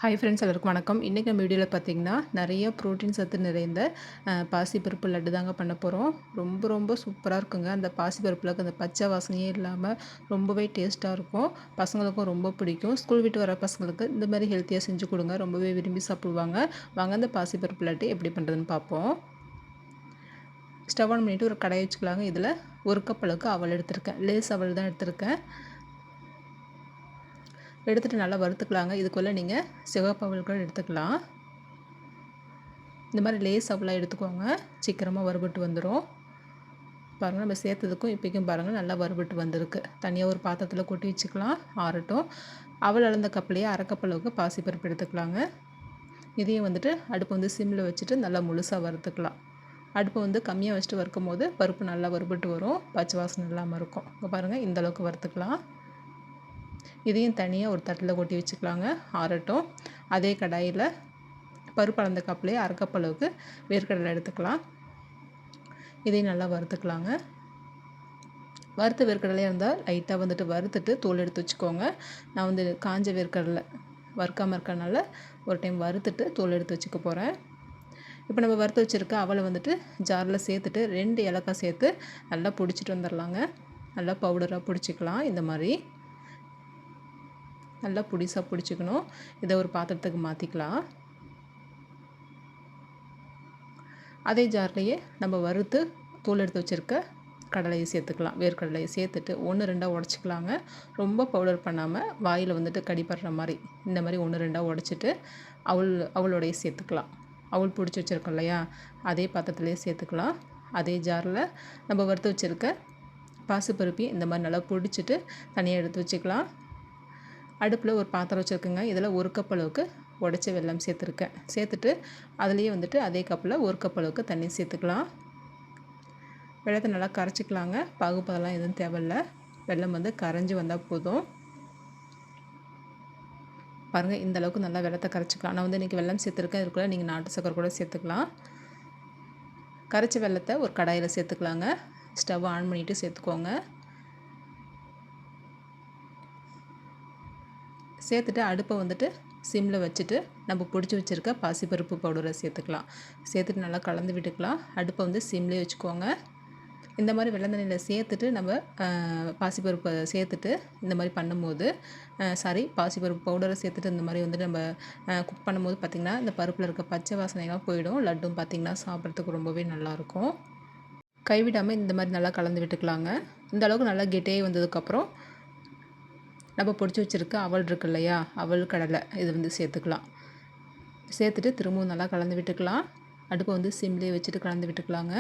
Hi friends எல்லாருக்கும் வணக்கம். இன்றைக்கி நம்ம வீடியோவில் பார்த்தீங்கன்னா நிறைய ப்ரோட்டீன் சத்து நிறைந்த பாசிப்பருப்பு லட்டு தாங்க பண்ண போகிறோம். ரொம்ப ரொம்ப சூப்பராக இருக்குங்க. அந்த பாசிப்பருப்பில் அந்த பச்சை வாசனையே இல்லாமல் ரொம்பவே டேஸ்ட்டாக இருக்கும். பசங்களுக்கும் ரொம்ப பிடிக்கும். ஸ்கூல் விட்டு வர பசங்களுக்கு இந்த மாதிரி ஹெல்த்தியாக செஞ்சு கொடுங்க, ரொம்பவே விரும்பி சாப்பிடுவாங்க. வாங்க அந்த பாசிப்பருப்பு லட்டு எப்படி பண்ணுறதுன்னு பார்ப்போம். ஸ்டவ் ஆன் பண்ணிவிட்டு ஒரு கடாயை வச்சுக்கலாங்க. இதில் ஒரு கப் அளவுக்கு அவல் எடுத்திருக்கேன். லேஸ் அவல் தான் எடுத்திருக்கேன். எடுத்துகிட்டு நல்லா வறுத்துக்கலாங்க. இதுக்குள்ளே நீங்கள் சிவப்பு அவல் கூட எடுத்துக்கலாம். இந்த மாதிரி லேஸ் அவலாக எடுத்துக்கோங்க, சீக்கிரமாக வறுபட்டு வந்துடும். பாருங்கள், நம்ம சேர்த்ததுக்கும் இப்போக்கும் பாருங்கள் நல்லா வறுபட்டு வந்திருக்கு. தனியாக ஒரு பாத்திரத்தில் கொட்டி வச்சுக்கலாம், ஆறட்டும். அவல் அளந்த கப்லேயே அரை கப் அளவுக்கு பாசிப்பருப்பு எடுத்துக்கலாங்க. இதையும் வந்துட்டு அடுப்பு சிம்மில் வச்சுட்டு நல்லா முழுசாக வறுத்துக்கலாம். அடுப்பை கம்மியாக வச்சுட்டு வறுக்கும் போது பருப்பு நல்லா வறுபட்டு வரும், பச்சை வாசனை இல்லாமல் இருக்கும். இப்போ பாருங்கள், இந்த அளவுக்கு வறுத்துக்கலாம். இதையும் தனியாக ஒரு தட்டில் கொட்டி வச்சுக்கலாங்க, ஆறட்டும். அதே கடாயில் பருப்பு அளந்த கப்லேயே அரை கப் அளவுக்கு வேர்க்கடலை எடுத்துக்கலாம். இதையும் நல்லா வறுத்துக்கலாங்க. வறுத்த வேர்க்கடலையாக இருந்தால் லைட்டாக வறுத்துட்டு தோல் எடுத்து வச்சுக்கோங்க. நான் காஞ்ச வேர்க்கடலை வறுக்காமல் இருக்கறனால ஒரு டைம் வறுத்துட்டு தோல் எடுத்து வச்சுக்க போகிறேன். இப்போ நம்ம வறுத்து வச்சுருக்க அவலை ஜாரில் சேர்த்துட்டு 2 ஏலக்காய் சேர்த்து நல்லா பிடிச்சிட்டு வந்துடலாங்க. நல்லா பவுடராக பிடிச்சிக்கலாம். இந்த மாதிரி நல்லா பொடிசாக பிடிச்சிக்கணும். இதை ஒரு பாத்திரத்துக்கு மாற்றிக்கலாம். அதே ஜார்லேயே நம்ம வறுத்து தூள் எடுத்து வச்சுருக்க கடலையை சேர்த்துக்கலாம். வேர்க்கடலையை சேர்த்துட்டு 1-2 உடச்சிக்கலாங்க. ரொம்ப பவுடர் பண்ணாமல் வாயில் கடிப்படுற மாதிரி இந்த மாதிரி 1-2 உடச்சிட்டு அவளோடைய சேர்த்துக்கலாம். அவள் பிடிச்சி வச்சுருக்கோம் இல்லையா, அதே பாத்திரத்துலேயே சேர்த்துக்கலாம். அதே ஜாரில் நம்ம வறுத்து வச்சுருக்க பாசிப்பருப்பையும் இந்த மாதிரி நல்லா பிடிச்சிட்டு தனியாக எடுத்து வச்சுக்கலாம். அடுப்பில் ஒரு பாத்திரம் வச்சுருக்கேங்க. இதில் 1 கப் அளவுக்கு உடச்ச வெல்லம் சேர்த்துருக்கேன். சேர்த்துட்டு அதுலேயே அதே கப்பில் 1 கப் அளவுக்கு தண்ணி சேர்த்துக்கலாம். வெள்ளத்தை நல்லா கரைச்சிக்கலாங்க. பாகுபாதெல்லாம் எதுவும் தேவையில்லை. வெல்லம் கரைஞ்சி வந்தால் போதும். பாருங்கள், இந்த அளவுக்கு நல்லா வெள்ளத்தை கரைச்சிக்கலாம். நான் இன்றைக்கி வெல்லம் சேர்த்துருக்கேன். இதுக்குள்ள நீங்கள் நாட்டு சக்கரை கூட சேர்த்துக்கலாம். கரைச்ச வெல்லத்தை ஒரு கடாயில் சேர்த்துக்கலாங்க. ஸ்டவ் ஆன் பண்ணிவிட்டு சேர்த்துக்கோங்க. சேர்த்துட்டு அடுப்பை சிம்மில் வச்சுட்டு நம்ம பிடிச்சி வச்சுருக்க பாசிப்பருப்பு பவுடரை சேர்த்துக்கலாம். சேர்த்துட்டு நல்லா கலந்து விட்டுக்கலாம். அடுப்பை சிம்லேயே வச்சுக்கோங்க. இந்த மாதிரி வெள்ளந்தண்ணியில் சேர்த்துட்டு நம்ம பாசிப்பருப்பை சேர்த்துட்டு இந்த மாதிரி பண்ணும்போது பாசிப்பருப்பு பவுடரை சேர்த்துட்டு இந்த மாதிரி நம்ம குக் பண்ணும்போது பார்த்திங்கன்னா இந்த பருப்பில் இருக்க பச்சை வாசனைலாம் போயிடும். லட்டும் பார்த்திங்கன்னா சாப்பிட்றதுக்கு ரொம்பவே நல்லாயிருக்கும். கைவிடாமல் இந்த மாதிரி நல்லா கலந்து விட்டுக்கலாங்க. இந்த அளவுக்கு நல்லா கெட்டியாகி வந்ததுக்கப்புறம் நம்ம பொடிச்சு வச்சுருக்க அவல் இருக்கு இல்லையா, அவல் கடலை இது சேர்த்துக்கலாம். சேர்த்துட்டு திரும்பவும் நல்லா கலந்து விட்டுக்கலாம். அடுப்பை சிம்லேயே வச்சுட்டு கலந்து விட்டுக்கலாங்க.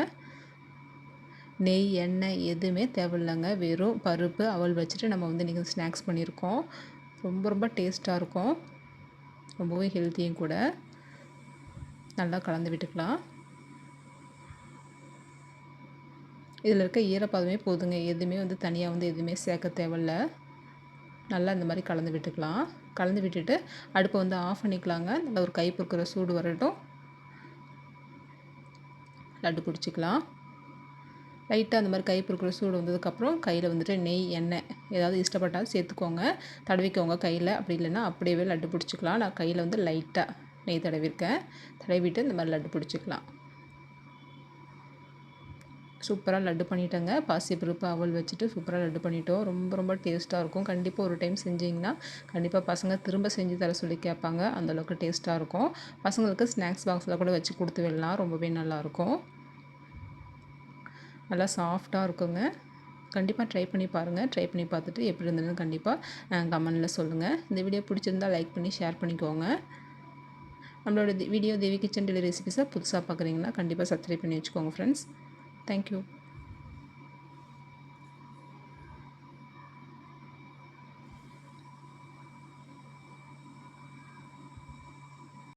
நெய், எண்ணெய் எதுவுமே தேவையில்லைங்க. வெறும் பருப்பு அவல் வச்சுட்டு நம்ம இன்றைக்கி ஸ்நாக்ஸ் பண்ணியிருக்கோம். ரொம்ப ரொம்ப டேஸ்ட்டாக இருக்கும், ரொம்பவே ஹெல்த்தியும் கூட. நல்லா கலந்து விட்டுக்கலாம். இதில் இருக்க ஈரப்பதமே போதுங்க. எதுவுமே தனியாக எதுவுமே சேர்க்க தேவையில்லை. நல்லா இந்த மாதிரி கலந்து விட்டுக்கலாம். கலந்து விட்டுட்டு அடுப்பை ஆஃப் பண்ணிக்கலாங்க. நல்லா ஒரு கை பொறுக்கிற சூடு வரட்டும். லட்டு பிடிச்சிக்கலாம். லைட்டாக அந்த மாதிரி கை பொறுக்கிற சூடு வந்ததுக்கப்புறம் கையில் நெய், எண்ணெய் ஏதாவது இஷ்டப்பட்டால் சேர்த்துக்கோங்க, தடவிக்கோங்க கையில். அப்படி இல்லைன்னா அப்படியே லட்டு பிடிச்சிக்கலாம். நான் கையில் லைட்டாக நெய் தடவிருக்கேன். தடவிட்டு இந்த மாதிரி லட்டு பிடிச்சிக்கலாம். சூப்பராக லட்டு பண்ணிட்டேங்க. பாசிப்பருப்பு அவல் வச்சுட்டு சூப்பராக லட்டு பண்ணிட்டோம். ரொம்ப ரொம்ப டேஸ்ட்டாக இருக்கும். கண்டிப்பாக ஒரு டைம் செஞ்சிங்கன்னா கண்டிப்பாக பசங்க திரும்ப செஞ்சு தர சொல்லி கேட்பாங்க. அந்தளவுக்கு டேஸ்ட்டாக இருக்கும். பசங்களுக்கு ஸ்நாக்ஸ் பாக்ஸில் கூட வச்சு கொடுத்து விடலாம், ரொம்பவே நல்லாயிருக்கும். நல்லா சாஃப்டாக இருக்குங்க. கண்டிப்பாக ட்ரை பண்ணி பாருங்கள். ட்ரை பண்ணி பார்த்துட்டு எப்படி இருந்ததுன்னு கண்டிப்பாக கமெண்டில் சொல்லுங்கள். இந்த வீடியோ பிடிச்சிருந்தால் லைக் பண்ணி ஷேர் பண்ணிக்கோங்க. நம்மளோட வீடியோ தேவி கிச்சன் டெய்லி ரெசிபிஸை புதுசாக பார்க்குறீங்கன்னா கண்டிப்பாக சப்ஸ்கிரைப் பண்ணி வச்சுக்கோங்க ஃப்ரெண்ட்ஸ். தேங்க்யூ.